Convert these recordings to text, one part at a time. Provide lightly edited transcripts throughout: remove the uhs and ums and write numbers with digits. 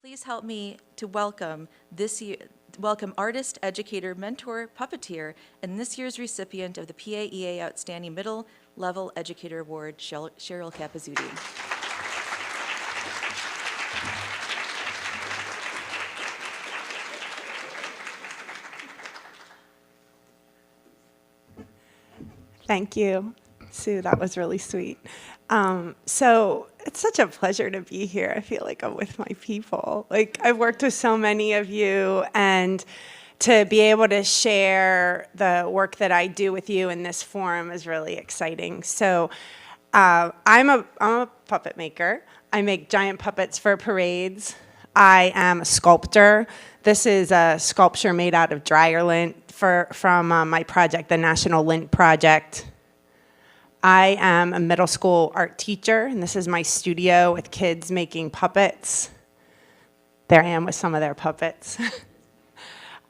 Please help me to welcome artist, educator, mentor, puppeteer, and this year's recipient of the PAEA Outstanding Middle Level Educator Award, Cheryl Capezzuti. Thank you, Sue. That was really sweet. So it's such a pleasure to be here. I feel like I'm with my people. Like, I've worked with so many of you, and to be able to share the work that I do with you in this forum is really exciting. So I'm a puppet maker. I make giant puppets for parades. I am a sculptor. This is a sculpture made out of dryer lint from my project, the National Lint Project. I am a middle school art teacher, and this is my studio with kids making puppets. There I am with some of their puppets.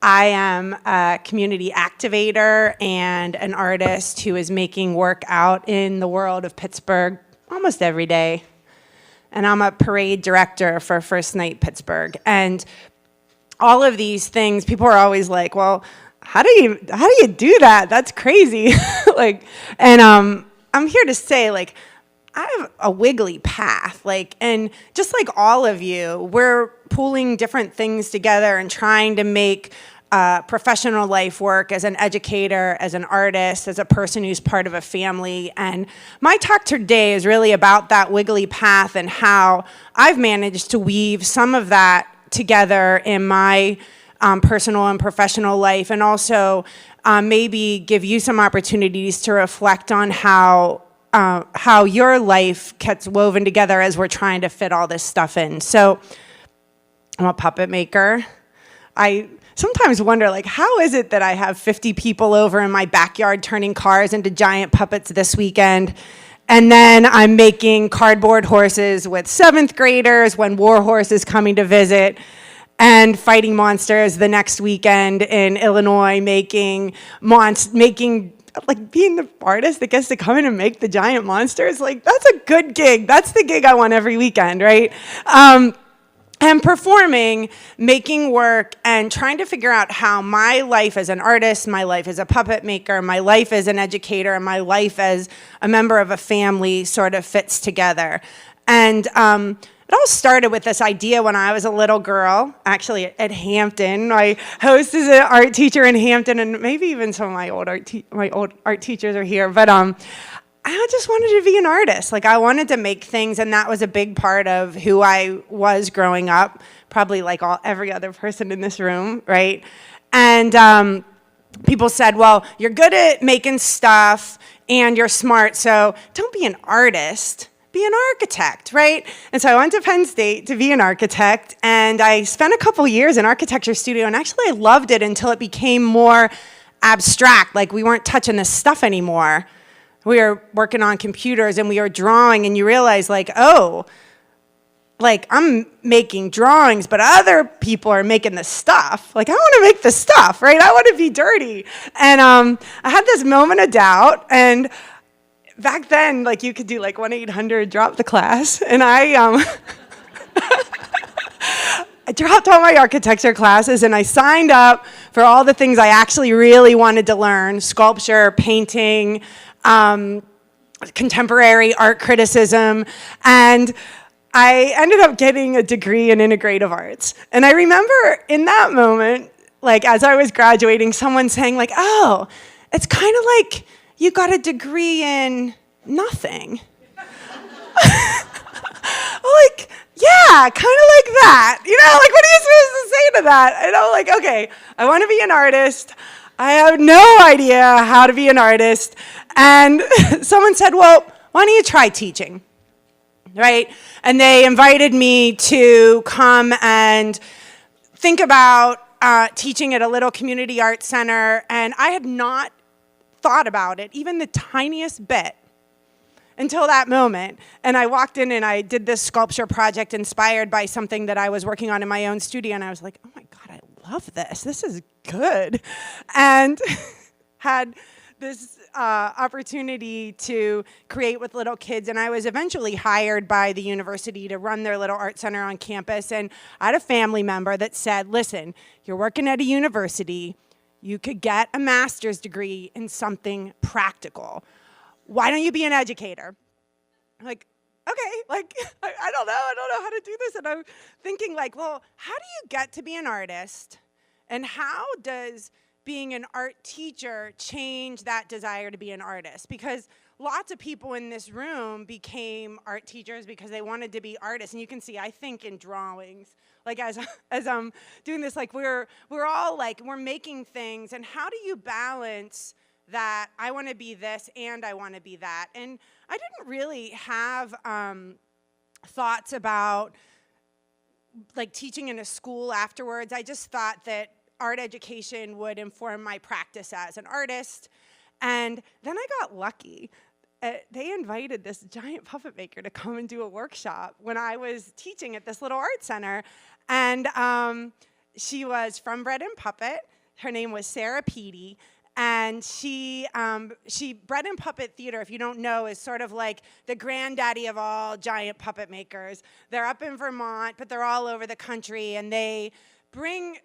I am a community activator and an artist who is making work out in the world of Pittsburgh almost every day. And I'm a parade director for First Night Pittsburgh. And all of these things, people are always like, well, how do you do that? That's crazy. I'm here to say, like, I have a wiggly path, and just like all of you, we're pulling different things together and trying to make professional life work as an educator, as an artist, as a person who's part of a family. And my talk today is really about that wiggly path and how I've managed to weave some of that together in my personal and professional life, and also maybe give you some opportunities to reflect on how your life gets woven together as we're trying to fit all this stuff in. So I'm a puppet maker. I sometimes wonder, how is it that I have 50 people over in my backyard turning cars into giant puppets this weekend, and then I'm making cardboard horses with 7th graders when War Horse is coming to visit, and fighting monsters the next weekend in Illinois, being the artist that gets to come in and make the giant monsters. That's a good gig. That's the gig I want every weekend, right? And performing, making work, and trying to figure out how my life as an artist, my life as a puppet maker, my life as an educator, and my life as a member of a family sort of fits together. And it all started with this idea when I was a little girl, actually at Hampton. My host is an art teacher in Hampton, and maybe even some of my old art teachers are here. But I just wanted to be an artist. I wanted to make things, and that was a big part of who I was growing up, probably like every other person in this room, right? And people said, well, you're good at making stuff, and you're smart, so don't be an artist. Be an architect, right? And so I went to Penn State to be an architect, and I spent a couple years in architecture studio, and actually I loved it until it became more abstract, we weren't touching this stuff anymore. We were working on computers, and we were drawing, and you realize, I'm making drawings, but other people are making the stuff. I want to make the stuff, right? I want to be dirty. And I had this moment of doubt, and back then, you could do 1-800 drop the class, and I I dropped all my architecture classes, and I signed up for all the things I actually really wanted to learn: sculpture, painting, contemporary art criticism, and I ended up getting a degree in integrative arts. And I remember in that moment, as I was graduating, someone saying oh, it's kind of like you got a degree in nothing. Yeah, kind of like that. What are you supposed to say to that? And I'm okay, I want to be an artist. I have no idea how to be an artist. And someone said, well, why don't you try teaching, right? And they invited me to come and think about teaching at a little community arts center, and I had not thought about it even the tiniest bit until that moment. And I walked in and I did this sculpture project inspired by something that I was working on in my own studio, and I was like, oh my God, I love this. This is good. And had this opportunity to create with little kids, and I was eventually hired by the university to run their little art center on campus. And I had a family member that said, listen, you're working at a university, you could get a master's degree in something practical. Why don't you be an educator? I'm like, okay, like, I don't know how to do this. And I'm thinking like, well, how do you get to be an artist? And how does being an art teacher change that desire to be an artist? Because lots of people in this room became art teachers because they wanted to be artists. And you can see, I think in drawings, like as I'm doing this, like we're all like, we're making things. And how do you balance that I want to be this and I want to be that? And I didn't really have thoughts about like teaching in a school afterwards. I just thought that art education would inform my practice as an artist. And then I got lucky. They invited this giant puppet maker to come and do a workshop when I was teaching at this little art center. And she was from Bread and Puppet. Her name was Cheryl Capezzuti. And she Bread and Puppet Theater, if you don't know, is sort of like the granddaddy of all giant puppet makers. They're up in Vermont, but they're all over the country, and they bring,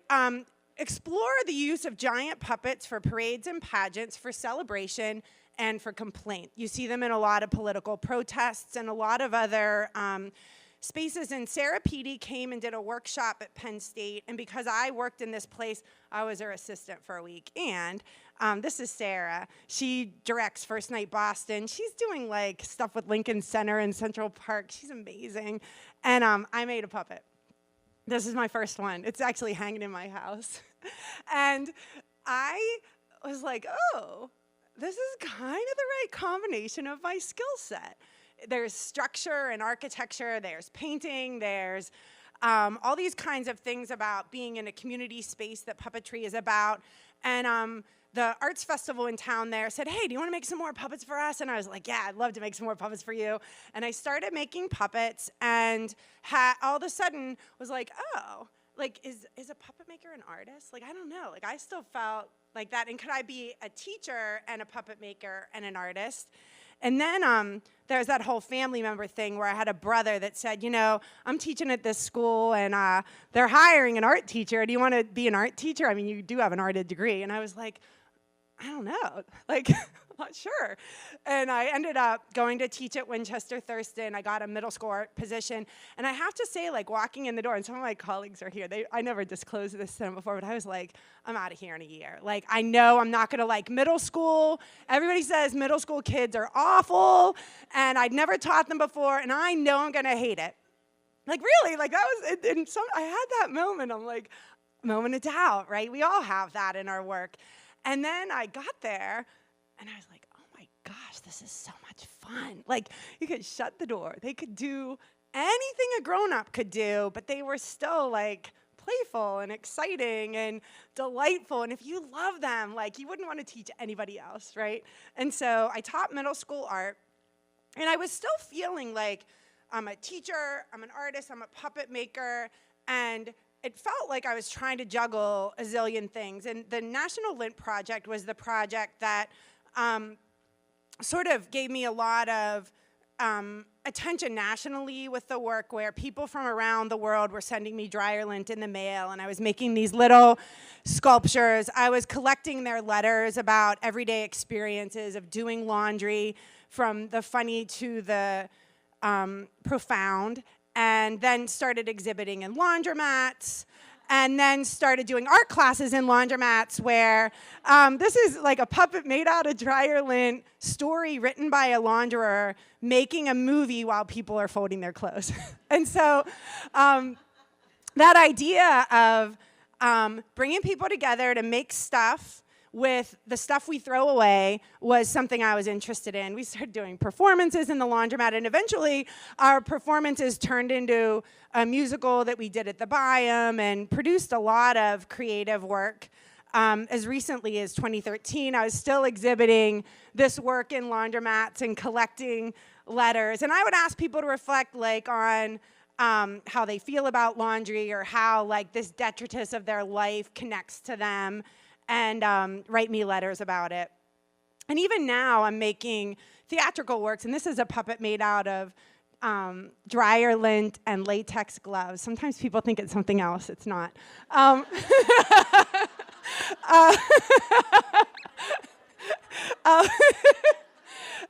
explore the use of giant puppets for parades and pageants, for celebration, and for complaint. You see them in a lot of political protests and a lot of other spaces. And Cheryl Capezzuti came and did a workshop at Penn State, and because I worked in this place, I was her assistant for a week. And this is Sarah. She directs First Night Boston. She's doing like stuff with Lincoln Center and Central Park. She's amazing. And I made a puppet. This is my first one. It's actually hanging in my house. And I was like, oh, this is kind of the right combination of my skill set. There's structure and architecture, there's painting, there's all these kinds of things about being in a community space that puppetry is about. And the arts festival in town there said, hey, do you want to make some more puppets for us? And I was like, yeah, I'd love to make some more puppets for you. And I started making puppets, and all of a sudden was like, oh, like, is a puppet maker an artist? Like, I don't know. Like, I still felt like that. And could I be a teacher and a puppet maker and an artist? And then there's that whole family member thing where I had a brother that said, you know, I'm teaching at this school, and they're hiring an art teacher. Do you want to be an art teacher? I mean, you do have an art ed degree. And I was like, I don't know, like, I'm not sure. And I ended up going to teach at Winchester Thurston. I got a middle school art position. And I have to say, like, walking in the door, and some of my colleagues are here. I never disclosed this to them before, but I was like, I'm out of here in a year. Like, I know I'm not going to like middle school. Everybody says middle school kids are awful, and I'd never taught them before, and I know I'm going to hate it. Like, really, like, that was, and I had that moment. I'm like, moment of doubt, right? We all have that in our work. And then I got there, and I was like, oh my gosh, this is so much fun. Like, you could shut the door. They could do anything a grown-up could do, but they were still, like, playful and exciting and delightful. And if you love them, like, you wouldn't want to teach anybody else, right? And so I taught middle school art, and I was still feeling like I'm a teacher, I'm an artist, I'm a puppet maker, and it felt like I was trying to juggle a zillion things. And the National Lint Project was the project that sort of gave me a lot of attention nationally with the work, where people from around the world were sending me dryer lint in the mail, and I was making these little sculptures. I was collecting their letters about everyday experiences of doing laundry, from the funny to the profound, and then started exhibiting in laundromats, and then started doing art classes in laundromats, where this is like a puppet made out of dryer lint, story written by a launderer, making a movie while people are folding their clothes. And so that idea of bringing people together to make stuff with the stuff we throw away was something I was interested in. We started doing performances in the laundromat, and eventually our performances turned into a musical that we did at the Biome, and produced a lot of creative work. As recently as 2013, I was still exhibiting this work in laundromats and collecting letters. And I would ask people to reflect, like, on how they feel about laundry, or how, like, this detritus of their life connects to them, and write me letters about it. And even now, I'm making theatrical works, and this is a puppet made out of dryer lint and latex gloves. Sometimes people think it's something else. It's not.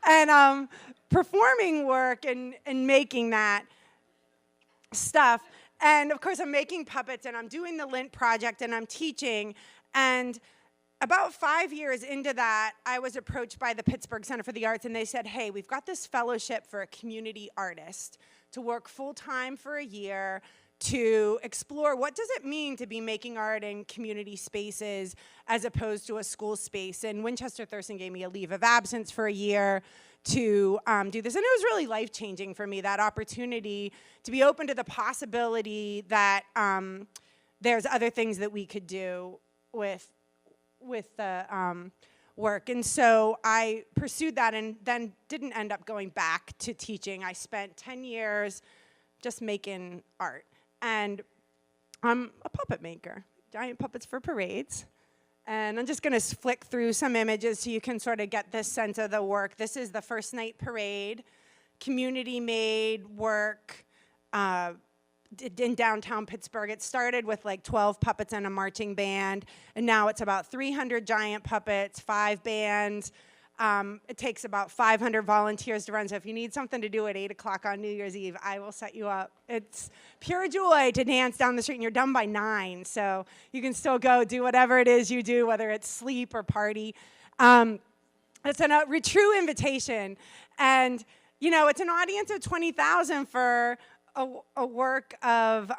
And performing work and making that stuff. And of course, I'm making puppets, and I'm doing the lint project, and I'm teaching. And about 5 years into that, I was approached by the Pittsburgh Center for the Arts, and they said, hey, we've got this fellowship for a community artist to work full-time for a year to explore what does it mean to be making art in community spaces as opposed to a school space. And Winchester Thurston gave me a leave of absence for a year to do this. And it was really life-changing for me, that opportunity to be open to the possibility that there's other things that we could do with the work. And so I pursued that and then didn't end up going back to teaching. I spent 10 years just making art. And I'm a puppet maker, giant puppets for parades. And I'm just going to flick through some images so you can sort of get this sense of the work. This is the first night parade, community-made work in downtown Pittsburgh. It started with like 12 puppets and a marching band, and now it's about 300 giant puppets, 5 bands. It takes about 500 volunteers to run, so if you need something to do at 8 o'clock on New Year's Eve, I will set you up. It's pure joy to dance down the street, and you're done by 9, so you can still go do whatever it is you do, whether it's sleep or party. It's a true invitation, and it's an audience of 20,000 for a work of,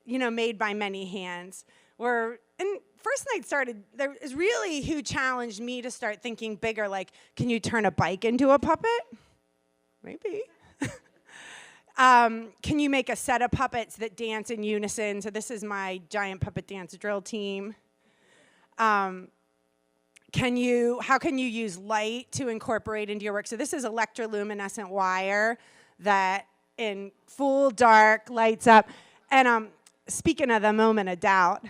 made by many hands. And first night started, there is really who challenged me to start thinking bigger, like, can you turn a bike into a puppet? Maybe. Can you make a set of puppets that dance in unison? So this is my giant puppet dance drill team. How can you use light to incorporate into your work? So this is electroluminescent wire that in full dark lights up. And speaking of the moment of doubt,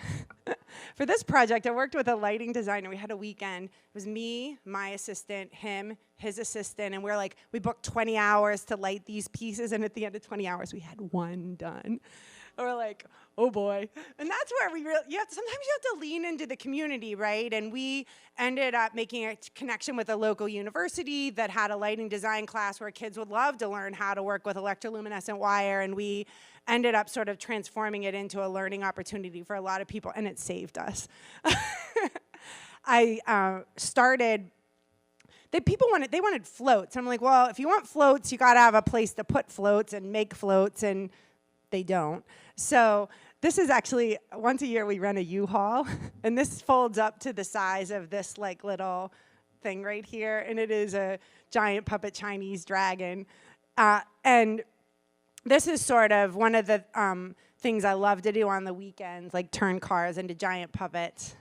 for this project, I worked with a lighting designer. We had a weekend. It was me, my assistant, him, his assistant, and we booked 20 hours to light these pieces, and at the end of 20 hours, we had one done. And we're like, oh boy. And that's where sometimes you have to lean into the community, right? And we ended up making a connection with a local university that had a lighting design class where kids would love to learn how to work with electroluminescent wire, and we ended up sort of transforming it into a learning opportunity for a lot of people, and it saved us. I started, people wanted floats. I'm like, well, if you want floats, you got to have a place to put floats and make floats, and they don't. So this is actually, once a year we rent a U-Haul, and this folds up to the size of this little thing right here, and it is a giant puppet Chinese dragon. And this is sort of one of the things I love to do on the weekends, like turn cars into giant puppets.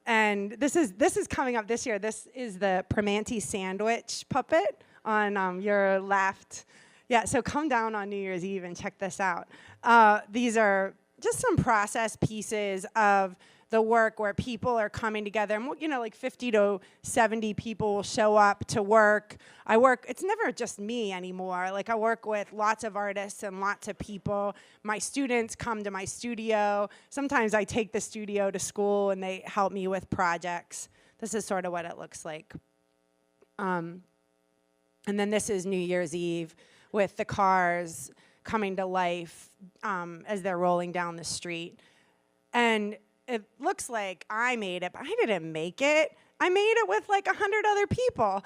And this is coming up this year. This is the Primanti sandwich puppet on your left. Yeah, so come down on New Year's Eve and check this out. These are just some process pieces of the work where people are coming together. And, like 50 to 70 people will show up to work. It's never just me anymore. I work with lots of artists and lots of people. My students come to my studio. Sometimes I take the studio to school and they help me with projects. This is sort of what it looks like. And then this is New Year's Eve with the cars coming to life as they're rolling down the street. And it looks like I made it, but I didn't make it. I made it with 100 other people,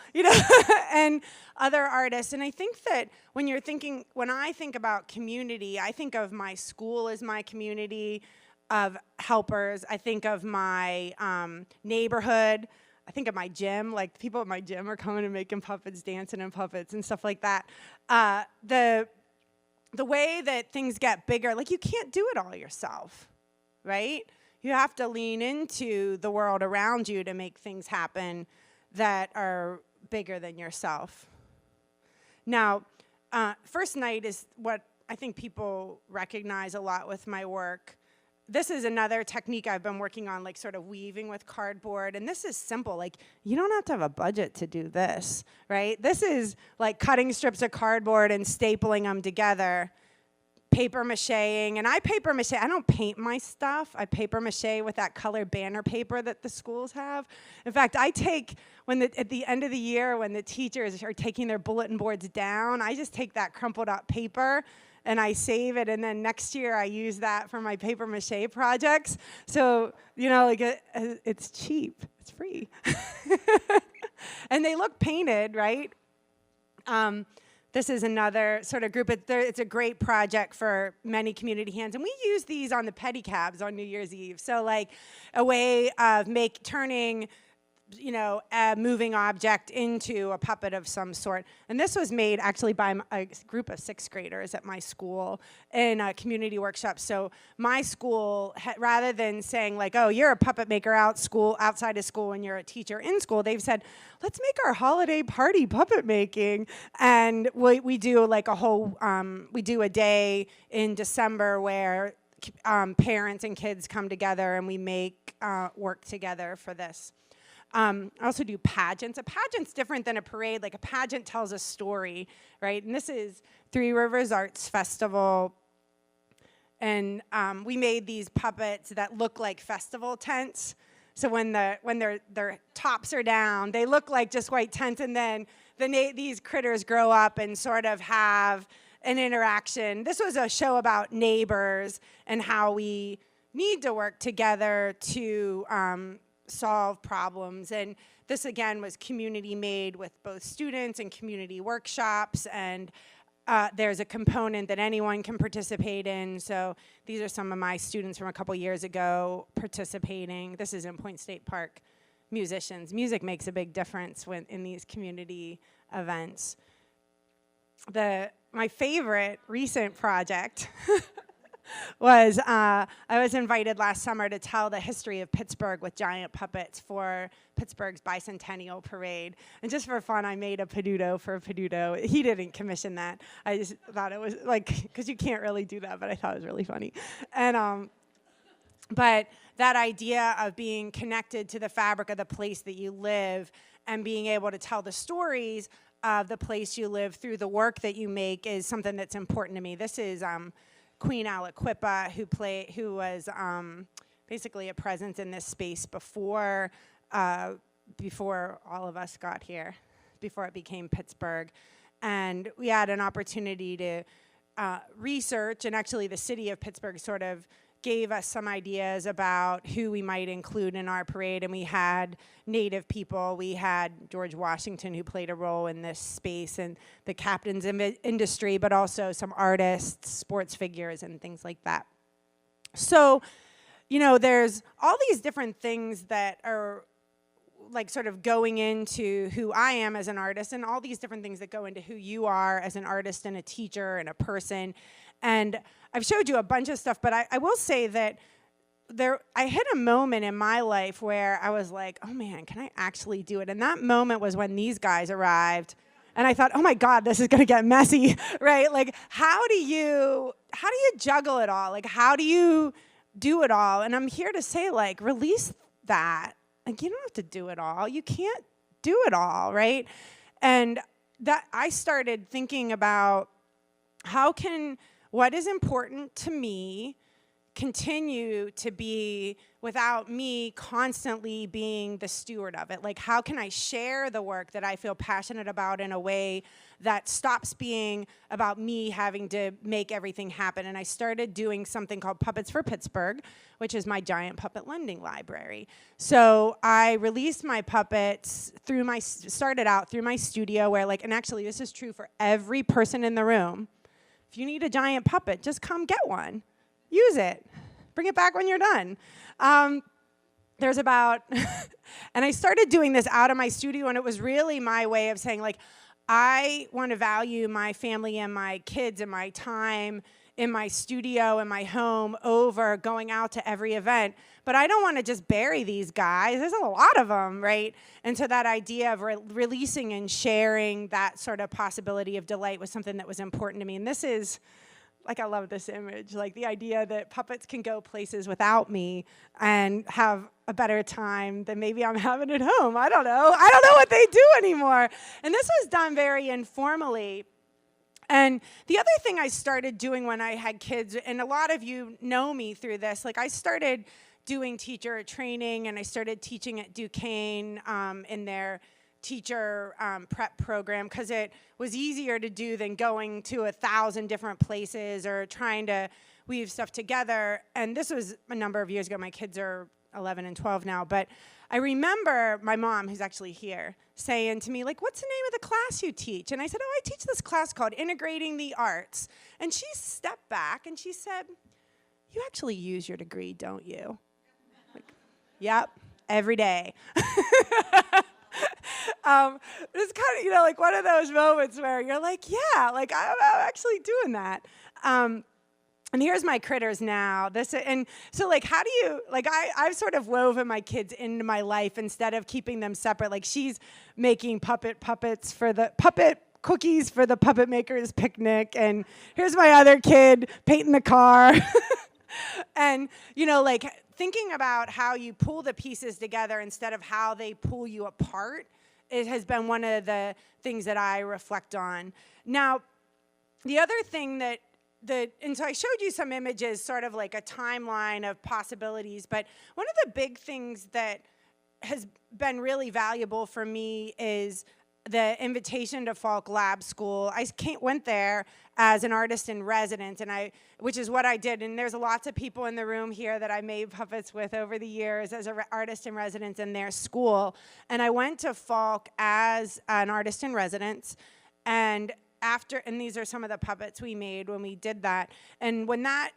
and other artists. And I think that when I think about community, I think of my school as my community of helpers. I think of my neighborhood. I think of my gym, people at my gym are coming and making puppets, dancing in puppets and stuff like that. The way that things get bigger, you can't do it all yourself, right? You have to lean into the world around you to make things happen that are bigger than yourself. Now, first night is what I think people recognize a lot with my work. this is another technique I've been working on, like sort of weaving with cardboard. And this is simple. Like, you don't have to have a budget to do this, right? This is like cutting strips of cardboard and stapling them together, paper macheing. And I paper mache. I don't paint my stuff. I paper mache with that colored banner paper that the schools have. In fact, I take, at the end of the year, when the teachers are taking their bulletin boards down, I just take that crumpled up paper and I save it, and then next year I use that for my paper mache projects. So, like it's cheap, it's free. And they look painted, right? This is another sort of group. It's a great project for many community hands. And we use these on the pedicabs on New Year's Eve. So like a way of turning a moving object into a puppet of some sort. And this was made actually by a group of 6th graders at my school in a community workshop. So my school, rather than saying like, oh, you're a puppet maker outside of school and you're a teacher in school, they've said, let's make our holiday party puppet making. And we do like we do a day in December where parents and kids come together and we make work together for this. I also do pageants. A pageant's different than a parade. Like a pageant tells a story, right? And this is Three Rivers Arts Festival. And we made these puppets that look like festival tents. So when their tops are down, they look like just white tents. And then these critters grow up and sort of have an interaction. This was a show about neighbors and how we need to work together to solve problems. And this again was community made with both students and community workshops, and there's a component that anyone can participate in. So these are some of my students from a couple years ago participating. This is in Point State Park. Musicians. Music makes a big difference in these community events. My favorite recent project was I was invited last summer to tell the history of Pittsburgh with giant puppets for Pittsburgh's bicentennial parade. And just for fun, I made a Peduto for Peduto. He didn't commission that. I just thought it was like, because you can't really do that, but I thought it was really funny. And but that idea of being connected to the fabric of the place that you live and being able to tell the stories of the place you live through the work that you make is something that's important to me. This is Queen Aliquippa, who was basically a presence in this space before all of us got here, before it became Pittsburgh. And we had an opportunity to research, and actually the city of Pittsburgh sort of gave us some ideas about who we might include in our parade. And we had Native people. We had George Washington, who played a role in this space, and the captain's industry, but also some artists, sports figures, and things like that. So, there's all these different things that are like sort of going into who I am as an artist, and all these different things that go into who you are as an artist and a teacher and a person. And I've showed you a bunch of stuff, but I will say that I hit a moment in my life where I was like, oh man, can I actually do it? And that moment was when these guys arrived. And I thought, oh my God, this is gonna get messy, right? Like, how do you juggle it all? Like, how do you do it all? And I'm here to say, like, release that. Like, you don't have to do it all. You can't do it all, right? And that I started thinking about what is important to me continue to be without me constantly being the steward of it? Like, how can I share the work that I feel passionate about in a way that stops being about me having to make everything happen? And I started doing something called Puppets for Pittsburgh, which is my giant puppet lending library. So I released my puppets started out through my studio where and actually this is true for every person in the room. If you need a giant puppet, just come get one. Use it. Bring it back when you're done. There's about, and I started doing this out of my studio, and it was really my way of saying, I want to value my family and my kids and my time in my studio and my home over going out to every event. But I don't want to just bury these guys. There's a lot of them, right? And so that idea of releasing and sharing that sort of possibility of delight was something that was important to me. And this is like I love this image, like the idea that puppets can go places without me and have a better time than maybe I'm having at home. I don't know. I don't know what they do anymore. And this was done very informally. And the other thing I started doing when I had kids, and a lot of you know me through this, like I started doing teacher training and I started teaching at Duquesne in their teacher prep program because it was easier to do than going to 1,000 different places or trying to weave stuff together. And this was a number of years ago. My kids are 11 and 12 now. But I remember my mom, who's actually here, saying to me, like, what's the name of the class you teach? And I said, oh, I teach this class called Integrating the Arts. And she stepped back and she said, you actually use your degree, don't you? Like, yep, every day. It's kind of, like one of those moments where you're like, yeah, like I'm actually doing that. And here's my critters now. And so like, how do you, like I've sort of woven my kids into my life instead of keeping them separate. Like she's making puppets for the puppet cookies for the puppet makers picnic. And here's my other kid painting the car. And, like thinking about how you pull the pieces together instead of how they pull you apart, it has been one of the things that I reflect on. Now, the other thing and so I showed you some images, sort of like a timeline of possibilities, but one of the big things that has been really valuable for me is the invitation to Falk Lab School. I went there as an artist in residence, which is what I did. And there's lots of people in the room here that I made puppets with over the years as an artist in residence in their school. And I went to Falk as an artist in residence. And these are some of the puppets we made when we did that. And when that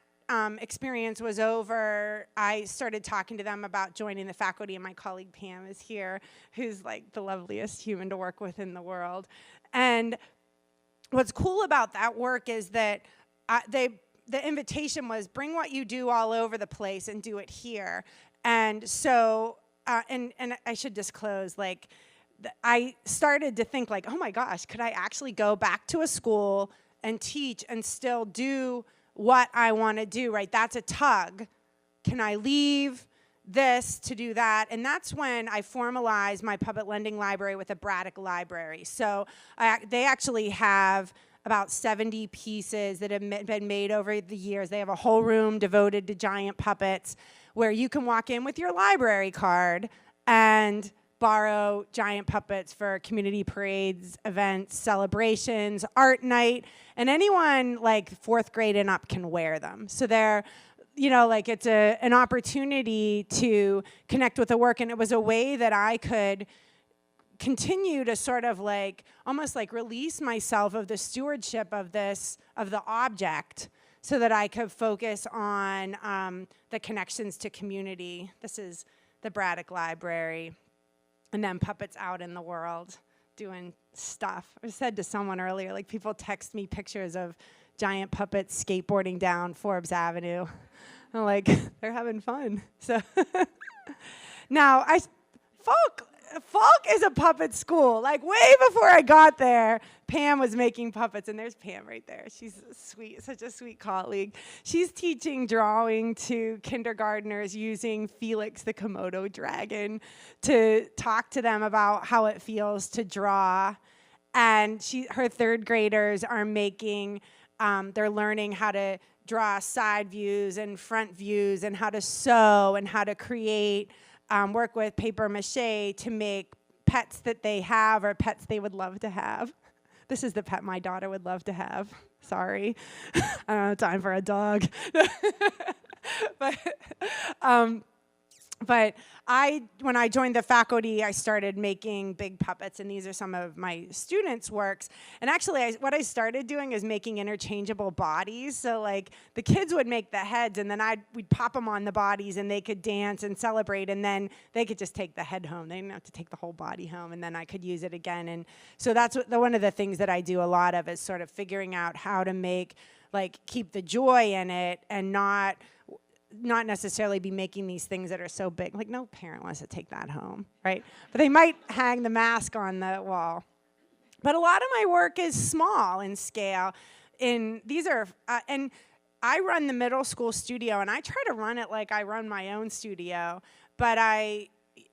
experience was over, I started talking to them about joining the faculty, and my colleague Pam is here, who's like the loveliest human to work with in the world. And what's cool about that work is that the invitation was bring what you do all over the place and do it here. And so, and I should disclose, like, I started to think like, oh my gosh, could I actually go back to a school and teach and still do what I want to do, right? That's a tug. Can I leave this to do that? And that's when I formalized my puppet lending library with a Braddock library. So they actually have about 70 pieces that have been made over the years. They have a whole room devoted to giant puppets where you can walk in with your library card and borrow giant puppets for community parades, events, celebrations, art night, and anyone like 4th grade and up can wear them. So they're, like it's an opportunity to connect with the work, and it was a way that I could continue to sort of like, almost like release myself of the stewardship of the object, so that I could focus on the connections to community. This is the Braddock Library. And then puppets out in the world doing stuff. I said to someone earlier, like people text me pictures of giant puppets skateboarding down Forbes Avenue. I'm like, they're having fun. So now, Falk is a puppet school. Like way before I got there, Pam was making puppets, and there's Pam right there. She's sweet, such a sweet colleague. She's teaching drawing to kindergartners using Felix the Komodo dragon to talk to them about how it feels to draw. And her 3rd graders are they're learning how to draw side views and front views and how to sew and how to create work with paper mache to make pets that they have or pets they would love to have. This is the pet my daughter would love to have. Sorry. I don't have time for a dog. But when I joined the faculty, I started making big puppets, and these are some of my students' works. And actually, what I started doing is making interchangeable bodies. So like the kids would make the heads, and then we'd pop them on the bodies, and they could dance and celebrate, and then they could just take the head home. They didn't have to take the whole body home, and then I could use it again. And so that's one of the things that I do a lot of, is sort of figuring out how to keep the joy in it and not necessarily be making these things that are so big. Like no parent wants to take that home, right? But they might hang the mask on the wall. But a lot of my work is small in scale. and I run the middle school studio, and I try to run it like I run my own studio, but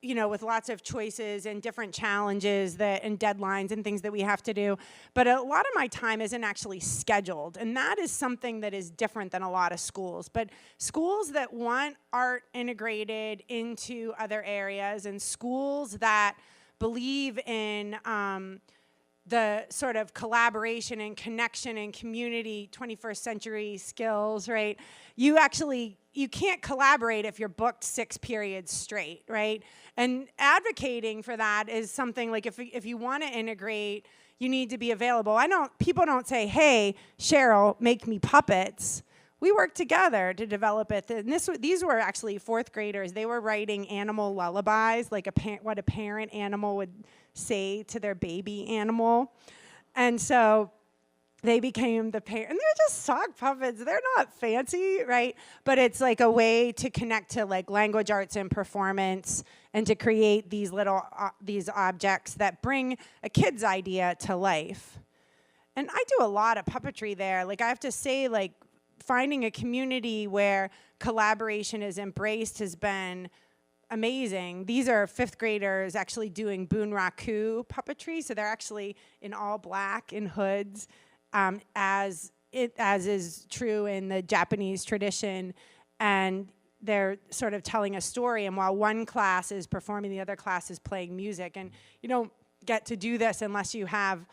with lots of choices and different challenges and deadlines and things that we have to do. But a lot of my time isn't actually scheduled, and that is something that is different than a lot of schools. But schools that want art integrated into other areas, and schools that believe in the sort of collaboration and connection and community 21st century skills, right? You can't collaborate if you're booked 6 periods straight, right? And advocating for that is something like if you want to integrate, you need to be available. People don't say, hey, Cheryl, make me puppets. We worked together to develop it. And these were actually 4th graders. They were writing animal lullabies, like what a parent animal would say to their baby animal. And so they became the parent. And they're just sock puppets. They're not fancy, right? But it's like a way to connect to like language arts and performance, and to create these these objects that bring a kid's idea to life. And I do a lot of puppetry there. Like, I have to say, like, finding a community where collaboration is embraced has been amazing. These are 5th graders actually doing bunraku puppetry, so they're actually in all black in hoods, as is true in the Japanese tradition, and they're sort of telling a story. And while one class is performing, the other class is playing music. And you don't get to do this unless you have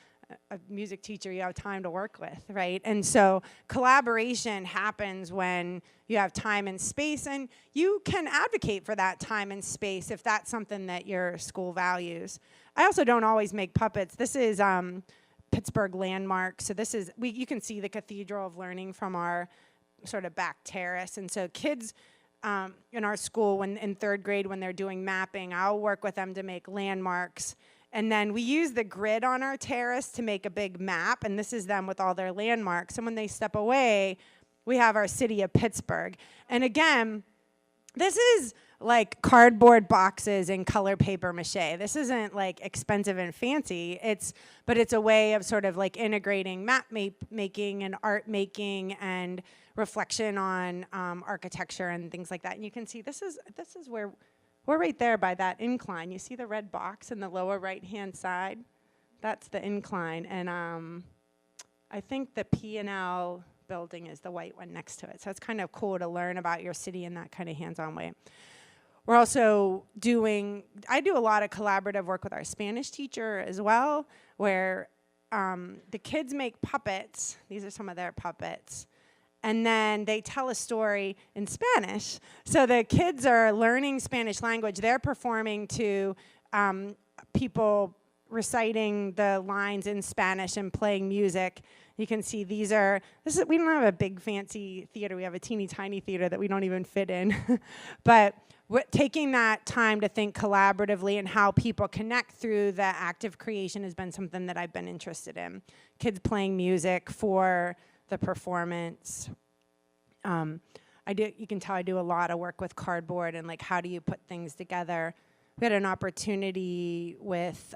a music teacher you have time to work with, right? And so collaboration happens when you have time and space, and you can advocate for that time and space if that's something that your school values. I also don't always make puppets. This is Pittsburgh Landmark. So this is, you can see the Cathedral of Learning from our sort of back terrace. And so kids in our school, in 3rd grade, when they're doing mapping, I'll work with them to make landmarks. And then we use the grid on our terrace to make a big map, and this is them with all their landmarks. And when they step away, we have our city of Pittsburgh. And again, this is like cardboard boxes and color paper mache. This isn't like expensive and fancy. But it's a way of sort of like integrating map making and art making and reflection on architecture and things like that. And you can see this is where we're right there by that incline. You see the red box in the lower right-hand side? That's the incline. And I think the P&L building is the white one next to it. So it's kind of cool to learn about your city in that kind of hands-on way. We're also I do a lot of collaborative work with our Spanish teacher as well, where the kids make puppets. These are some of their puppets. And then they tell a story in Spanish. So the kids are learning Spanish language. They're performing to people reciting the lines in Spanish and playing music. You can see we don't have a big fancy theater. We have a teeny tiny theater that we don't even fit in. But taking that time to think collaboratively and how people connect through the active creation has been something that I've been interested in. Kids playing music for the performance. You can tell I do a lot of work with cardboard and like how do you put things together. We had an opportunity with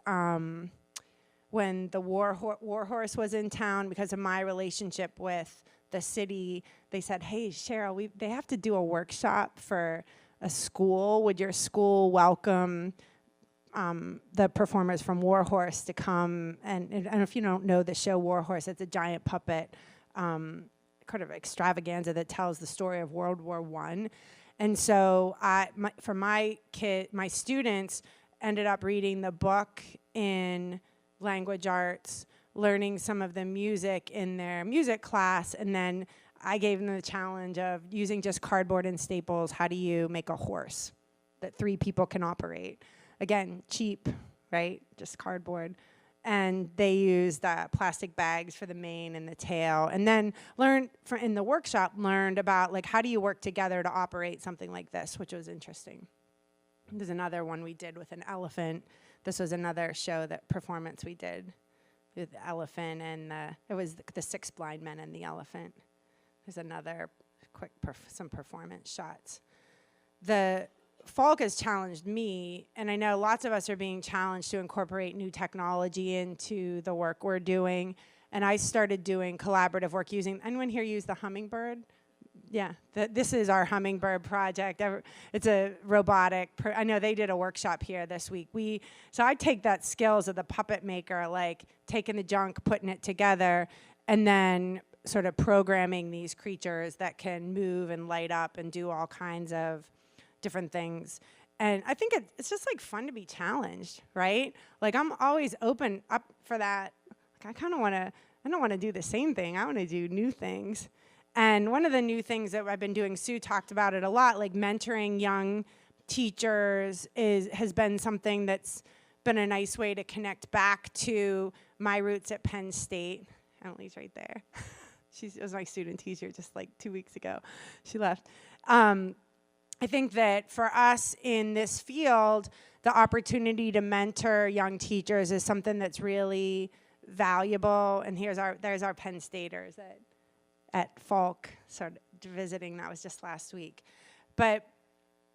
when the war horse was in town, because of my relationship with the city. They said, "Hey, Cheryl, they have to do a workshop for a school. Would your school welcome the performers from War Horse to come?" And I don't know if you don't know the show War Horse. It's a giant puppet kind of extravaganza that tells the story of World War I. And so for my students ended up reading the book in language arts, learning some of the music in their music class, and then I gave them the challenge of using just cardboard and staples. How do you make a horse that 3 people can operate? Again, cheap, right? Just cardboard. And they used plastic bags for the mane and the tail. And then in the workshop, learned about like how do you work together to operate something like this, which was interesting. There's another one we did with an elephant. This was another performance we did with the elephant, and it was the 6 blind men and the elephant. There's another some performance shots. The Falk has challenged me, and I know lots of us are being challenged to incorporate new technology into the work we're doing. and I started doing collaborative work using, anyone here use the hummingbird? Yeah, this is our hummingbird project. It's a robotic, I know they did a workshop here this week. So I take that skills of the puppet maker, like taking the junk, putting it together, and then sort of programming these creatures that can move and light up and do all kinds of different things. And I think it's just like fun to be challenged, right? Like I'm always open up for that. Like I don't want to do the same thing. I want to do new things. And one of the new things that I've been doing, Sue talked about it a lot, like mentoring young teachers has been something that's been a nice way to connect back to my roots at Penn State. Emily's right there. She was my student teacher just like 2 weeks ago. She left. I think that for us in this field, the opportunity to mentor young teachers is something that's really valuable. And there's our Penn Staters at Falk, sort of visiting. That was just last week. But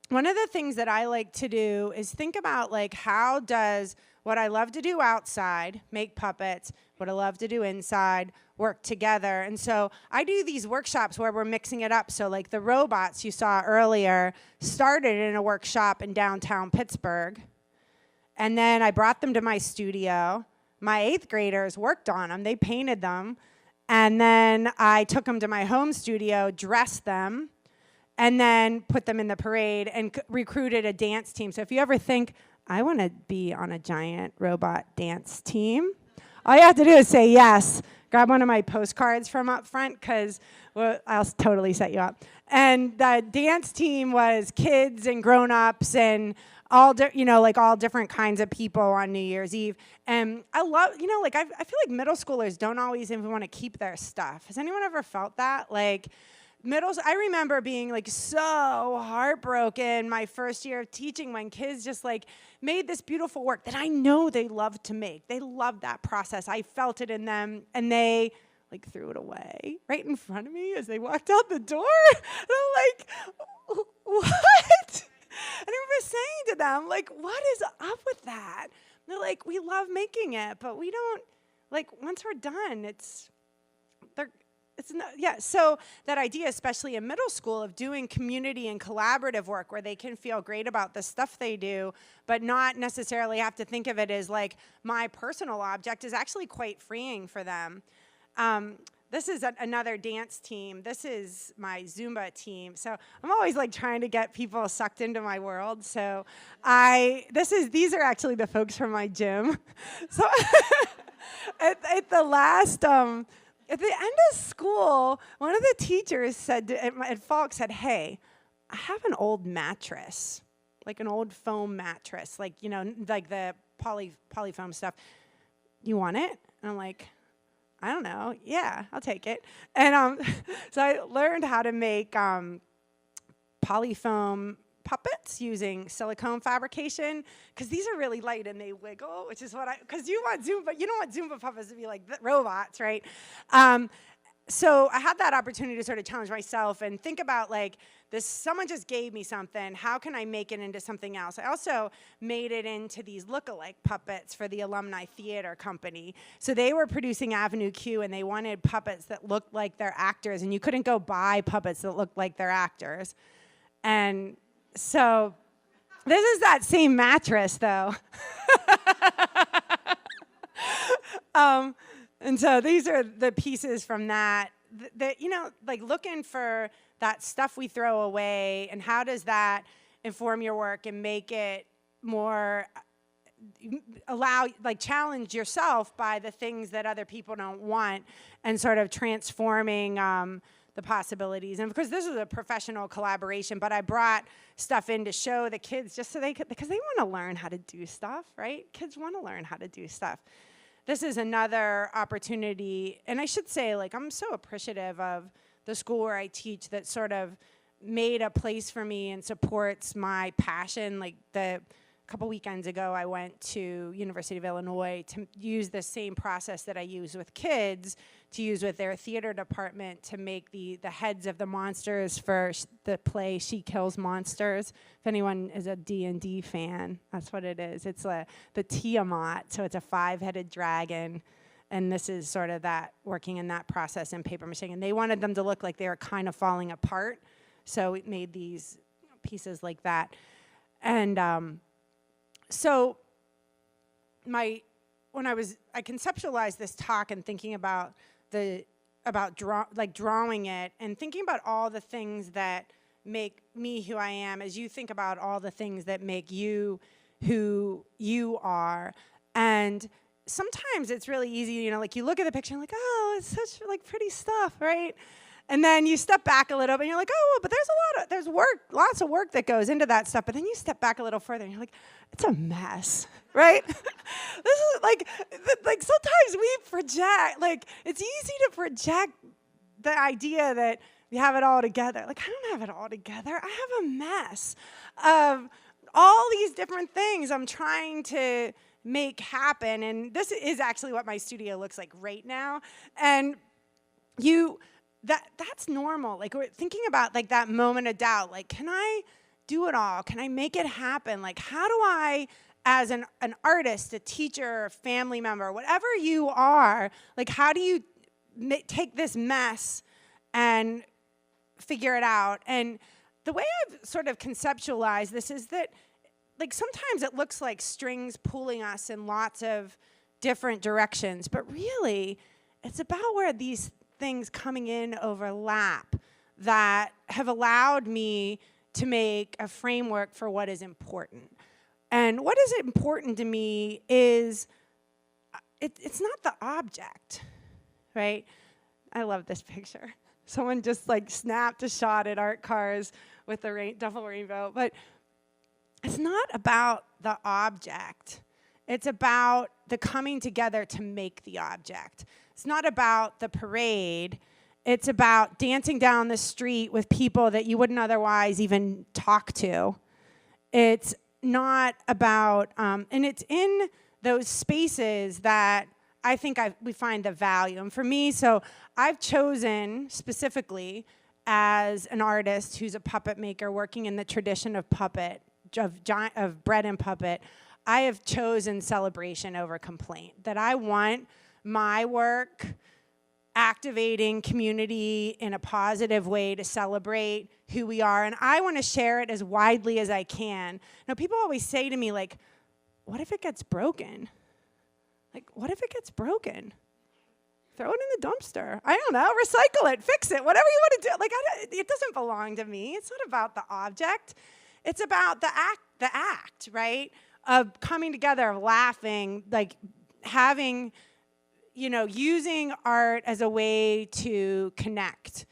one of the things that I like to do is think about like how does what I love to do outside, make puppets, what I love to do inside, work together. And so I do these workshops where we're mixing it up. So like the robots you saw earlier started in a workshop in downtown Pittsburgh. And then I brought them to my studio. My 8th graders worked on them. They painted them. And then I took them to my home studio, dressed them, and then put them in the parade and recruited a dance team. So if you ever think, I want to be on a giant robot dance team, all you have to do is say yes. Grab one of my postcards from up front, because I'll totally set you up. And the dance team was kids and grown-ups and all different kinds of people on New Year's Eve. And I love, I feel like middle schoolers don't always even want to keep their stuff. Has anyone ever felt that? Like, I remember being like so heartbroken my first year of teaching when kids just like made this beautiful work that I know they loved to make. They loved that process. I felt it in them, and they like threw it away right in front of me as they walked out the door. And I'm like, what? And I remember saying to them, like, what is up with that? And they're like, we love making it, but we don't, like, once we're done, so that idea, especially in middle school, of doing community and collaborative work where they can feel great about the stuff they do, but not necessarily have to think of it as like my personal object, is actually quite freeing for them. This is another dance team. This is my Zumba team. So I'm always like trying to get people sucked into my world. So these are actually the folks from my gym. So at the end of school, one of the teachers said at Falk said, "Hey, I have an old mattress, like an old foam mattress, like like the polyfoam stuff. You want it?" And I'm like, I don't know. Yeah, I'll take it. And so I learned how to make polyfoam puppets using silicone fabrication, because these are really light and they wiggle, which is because you don't want Zumba puppets to be like robots, right? So I had that opportunity to sort of challenge myself and think about like this, someone just gave me something, how can I make it into something else? I also made it into these look-alike puppets for the Alumni Theater Company. So they were producing Avenue Q, and they wanted puppets that looked like their actors, and you couldn't go buy puppets that looked like their actors. And so this is that same mattress, though. And so these are the pieces from that, like looking for that stuff we throw away, and how does that inform your work and make it more, challenge yourself by the things that other people don't want, and sort of transforming the possibilities. And of course, this is a professional collaboration, but I brought stuff in to show the kids just so because they want to learn how to do stuff, right? Kids want to learn how to do stuff. This is another opportunity, and I should say, like, I'm so appreciative of the school where I teach that sort of made a place for me and supports my passion. Like a couple weekends ago, I went to University of Illinois to use the same process that I use with kids to use with their theater department to make the heads of the monsters for the play She Kills Monsters. If anyone is a D&D fan, that's what it is. It's the Tiamat, so it's a 5-headed dragon. And this is sort of that, working in that process in paper mache. And they wanted them to look like they were kind of falling apart. So it made these pieces like that. And so I conceptualized this talk and thinking about drawing it and thinking about all the things that make me who I am, as you think about all the things that make you who you are. And sometimes it's really easy, like you look at the picture and like, oh, it's such like pretty stuff, right? And then you step back a little bit and you're like, oh, but there's lots of work that goes into that stuff. But then you step back a little further and you're like, it's a mess, right? This is like sometimes we project, like it's easy to project the idea that we have it all together. Like, I don't have it all together. I have a mess of all these different things I'm trying to make happen. And this is actually what my studio looks like right now. And that's normal. Like, we're thinking about like that moment of doubt. Like, can I do it all? Can I make it happen? Like, how do I, as an artist, a teacher, a family member, whatever you are, like, how do you take this mess and figure it out? And the way I've sort of conceptualized this is that, like, sometimes it looks like strings pulling us in lots of different directions, but really, it's about where these things coming in overlap that have allowed me to make a framework for what is important. And what is important to me is, it's not the object, right? I love this picture. Someone just like snapped a shot at art cars with the double rainbow. But it's not about the object. It's about the coming together to make the object. It's not about the parade. It's about dancing down the street with people that you wouldn't otherwise even talk to. It's not about, and it's in those spaces that I think we find the value. And for me, so I've chosen specifically as an artist who's a puppet maker working in the tradition of puppet, of bread and puppet, I have chosen celebration over complaint. That I want my work activating community in a positive way to celebrate who we are. And I want to share it as widely as I can. Now, people always say to me, like, what if it gets broken? Like, what if it gets broken? Throw it in the dumpster. I don't know, recycle it, fix it, whatever you want to do. Like, it doesn't belong to me. It's not about the object. It's about the act, right? Of coming together, of laughing, like having, using art as a way to connect.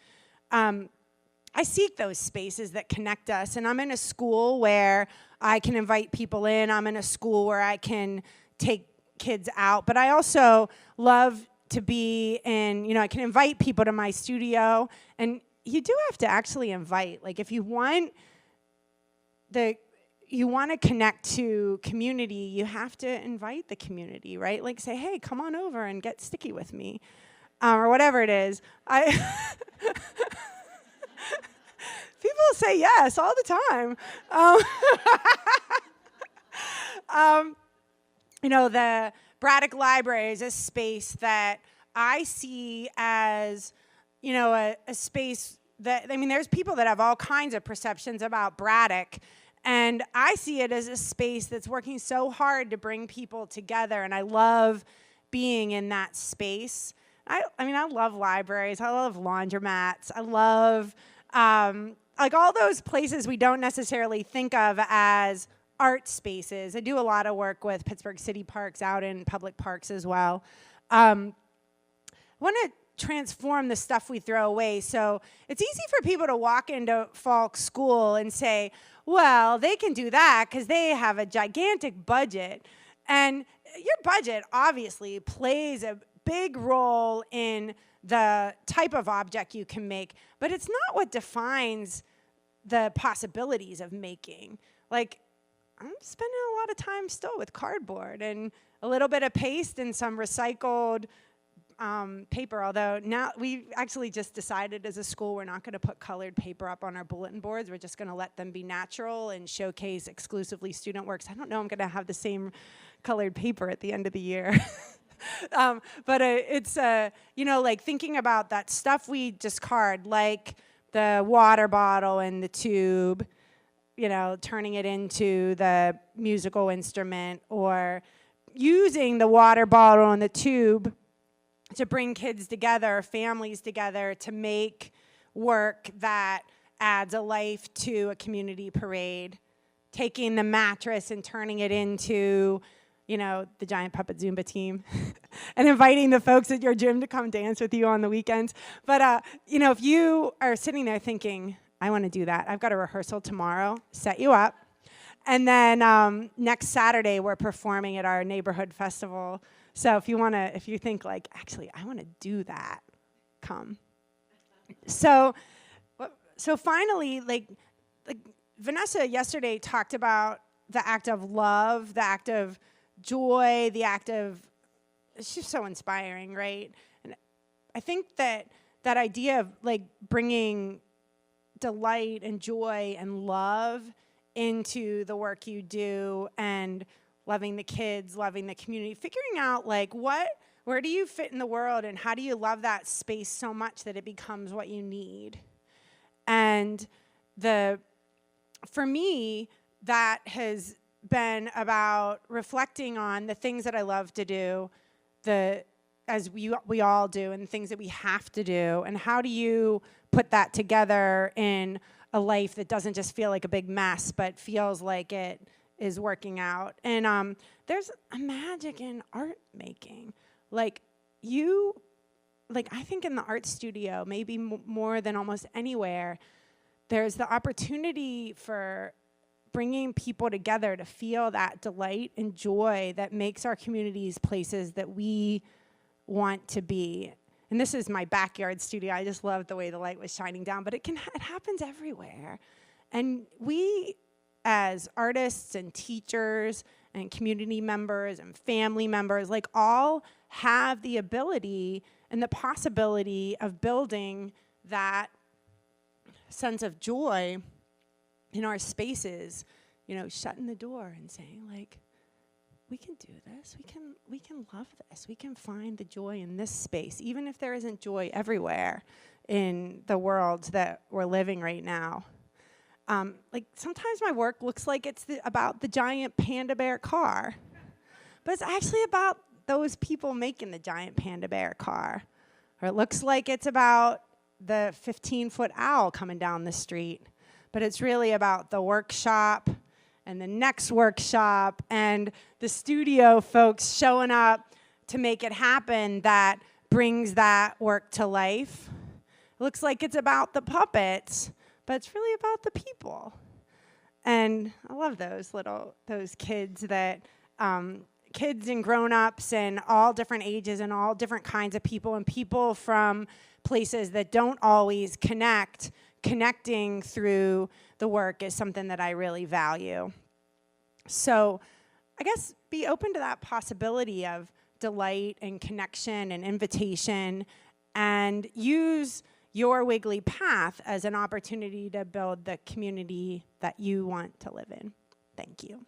I seek those spaces that connect us, and I'm in a school where I can invite people in. I'm in a school where I can take kids out, but I also love to be in, I can invite people to my studio, and you do have to actually invite. Like, if you want to connect to community, you have to invite the community, right? Like, say, hey, come on over and get sticky with me, or whatever it is. People say yes all the time. The Braddock Library is a space that I see as, a space that, there's people that have all kinds of perceptions about Braddock, and I see it as a space that's working so hard to bring people together, and I love being in that space. I love libraries. I love laundromats. I love, all those places we don't necessarily think of as art spaces. I do a lot of work with Pittsburgh City Parks out in public parks as well. I want to transform the stuff we throw away. So it's easy for people to walk into Falk School and say, well, they can do that because they have a gigantic budget. And your budget obviously plays a big role in the type of object you can make, but it's not what defines the possibilities of making. Like, I'm spending a lot of time still with cardboard and a little bit of paste and some recycled paper, although now we actually just decided as a school we're not going to put colored paper up on our bulletin boards. We're just going to let them be natural and showcase exclusively student works. I don't know I'm going to have the same colored paper at the end of the year. But it's, like thinking about that stuff we discard, like the water bottle and the tube, turning it into the musical instrument, or using the water bottle and the tube to bring kids together, families together, to make work that adds a life to a community parade. Taking the mattress and turning it into, the giant puppet Zumba team, and inviting the folks at your gym to come dance with you on the weekends. But, if you are sitting there thinking, I want to do that, I've got a rehearsal tomorrow, set you up. And then next Saturday, we're performing at our neighborhood festival. So if you think like, actually, I want to do that, come. So finally, like Vanessa yesterday talked about the act of love, the act of joy, it's just so inspiring, right? And I think that idea of like bringing delight and joy and love into the work you do, and loving the kids, loving the community, figuring out like where do you fit in the world, and how do you love that space so much that it becomes what you need. And for me, that has been about reflecting on the things that I love to do, as we all do, and the things that we have to do, and how do you put that together in a life that doesn't just feel like a big mess, but feels like it is working out. And there's a magic in art making. I think in the art studio, maybe more than almost anywhere, there's the opportunity for bringing people together to feel that delight and joy that makes our communities places that we want to be. And this is my backyard studio. I just loved the way the light was shining down, but it happens everywhere. And we, as artists and teachers and community members and family members, all have the ability and the possibility of building that sense of joy in our spaces, shutting the door and saying, we can do this, we can love this, we can find the joy in this space, even if there isn't joy everywhere in the world that we're living right now. Sometimes my work looks like it's about the giant panda bear car, but it's actually about those people making the giant panda bear car. Or it looks like it's about the 15-foot owl coming down the street, but it's really about the workshop and the next workshop and the studio folks showing up to make it happen that brings that work to life. It looks like it's about the puppets, but it's really about the people. And I love those kids that, kids and grown-ups and all different ages and all different kinds of people, and people from places that don't always connect. Connecting through the work is something that I really value. So I guess be open to that possibility of delight and connection and invitation, and use your wiggly path as an opportunity to build the community that you want to live in. Thank you.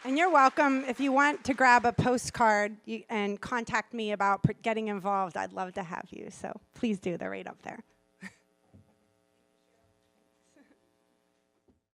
And you're welcome. If you want to grab a postcard and contact me about getting involved, I'd love to have you. So please do. They're right up there.